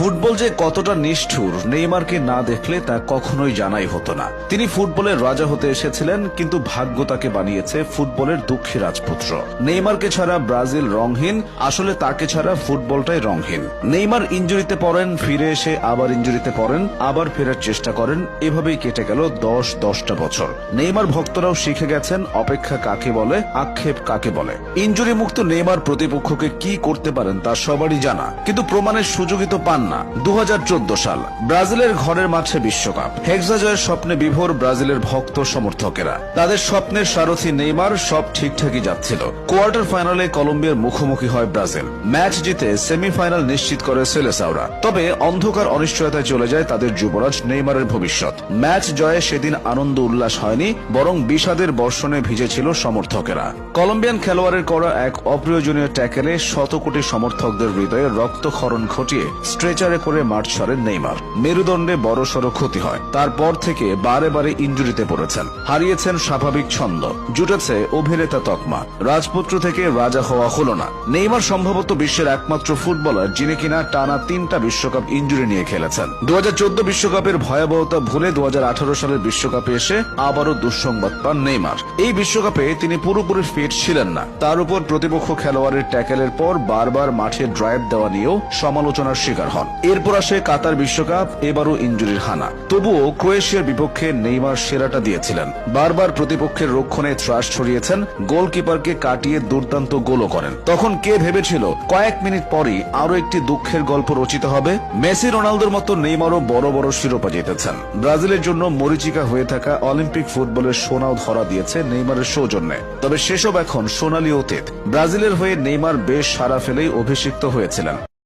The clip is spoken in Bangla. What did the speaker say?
ফুটবল যে কতটা নিষ্ঠুর নেইমারকে না দেখলে তা কখনোই জানাই হতো না। তিনি ফুটবলের রাজা হতে এসেছিলেন, কিন্তু ভাগ্য তাকে বানিয়েছে ফুটবলের দুঃখী রাজপুত্র। নেইমারকে ছাড়া ব্রাজিল রংহীন, আসলে তাকে ছাড়া ফুটবলটাই রংহীন। নেইমার ইনজুরিতে পড়েন, ফিরে এসে আবার ইনজুরিতে পড়েন, আবার ফেরার চেষ্টা করেন, এভাবেই কেটে গেল 10-10টা বছর। নেইমার ভক্তরাও শিখে গেছেন অপেক্ষা কাকে বলে, আক্ষেপ কাকে বলে। ইনজুরি মুক্ত নেইমার প্রতিপক্ষকে কি করতে পারেন তা সবারই জানা, কিন্তু প্রমাণের সুযোগই তো পান না। 2014 সাল ব্রাজিলের ঘরের মাঠে বিশ্বকাপ, হেক্সা জয়ের স্বপ্নে বিভোর ব্রাজিলের ভক্ত সমর্থকেরা। তাদের স্বপ্নের সারথি নেইমার, সব ঠিকঠাকই যাচ্ছিল। কোয়ার্টার ফাইনালে কলম্বিয়ার মুখোমুখি হয় ব্রাজিল। ম্যাচ জিতে সেমিফাইনাল নিশ্চিত করে সেলেসাওরা। তবে অন্ধকার অনিশ্চয়তায় চলে যায় তাদের যুবরাজ নেইমারের ভবিষ্যৎ। ম্যাচ জয়ে সেদিন আনন্দ উল্লাস হয়নি, বরং বিষাদের বর্ষণে ভিজেছিল সমর্থকেরা। কলম্বিয়ান খেলোয়াড়ের করা এক অপ্রয়োজনীয় ট্যাকেলে শত কোটি সমর্থকদের হৃদয়ে রক্তক্ষরণ ঘটিয়ে স্ট্রেচারে করে মাঠ ছাড়েন নেইমার। মেরুদণ্ডে বড়সড় ক্ষতি হয়। তারপর থেকে বারে বারে ইনজুরিতে পড়েছেন, হারিয়েছেন স্বাভাবিক ছন্দ, জুটেছে অভিনেতা তকমা। রাজপুত্র থেকে রাজা হওয়া হলো না। নেইমার সম্ভবত বিশ্বের একমাত্র ফুটবলার যিনি কিনা টানা 3টা বিশ্বকাপ ইনজুরি নিয়ে খেলেছেন। 2014 বিশ্বকাপের ভয়াবহতা ভুলে 2018 সালের বিশ্বকাপে এসে আবারও দুঃসংবাদ পান নেইমার। এই বিশ্বকাপে তিনি পুরোপুরি ফিট ছিলেন না। তার উপর প্রতিপক্ষ খেলোয়াড়ের ট্যাকেলের পর বারবার মাঠে ড্রাইভ দেওয়া নিয়েও সমালোচনার শিকার হন। এরপর আসে কাতার বিশ্বকাপ, এবারও ইনজুরির হানা। তবুও ক্রোয়েশিয়ার বিপক্ষে নেইমার সেরাটা দিয়েছিলেন। বারবার প্রতিপক্ষের রক্ষণে ত্রাস ছড়িয়েছেন, গোলকিপারকে কাটিয়ে দুর্দান্ত গোলও করেন। তখন কে ভেবেছিল কয়েক মিনিট পরই আরো একটি দুঃখের গল্প রচিত হবে? মেসি রোনালদোর মতো নেইমারও বড় বড় শিরোপা জিতেছেন। ব্রাজিলের জন্য মরীচিকা হয়ে থাকা অলিম্পিক ফুটবলের সোনাও ধরা দিয়েছে নেইমারের সৌজন্যে। তবে সেসব এখন সোনালী অতীত। ব্রাজিলের হয়ে নেইমার বেশ সাড়া ফেলেই অভিষিক্ত হয়েছিলেন।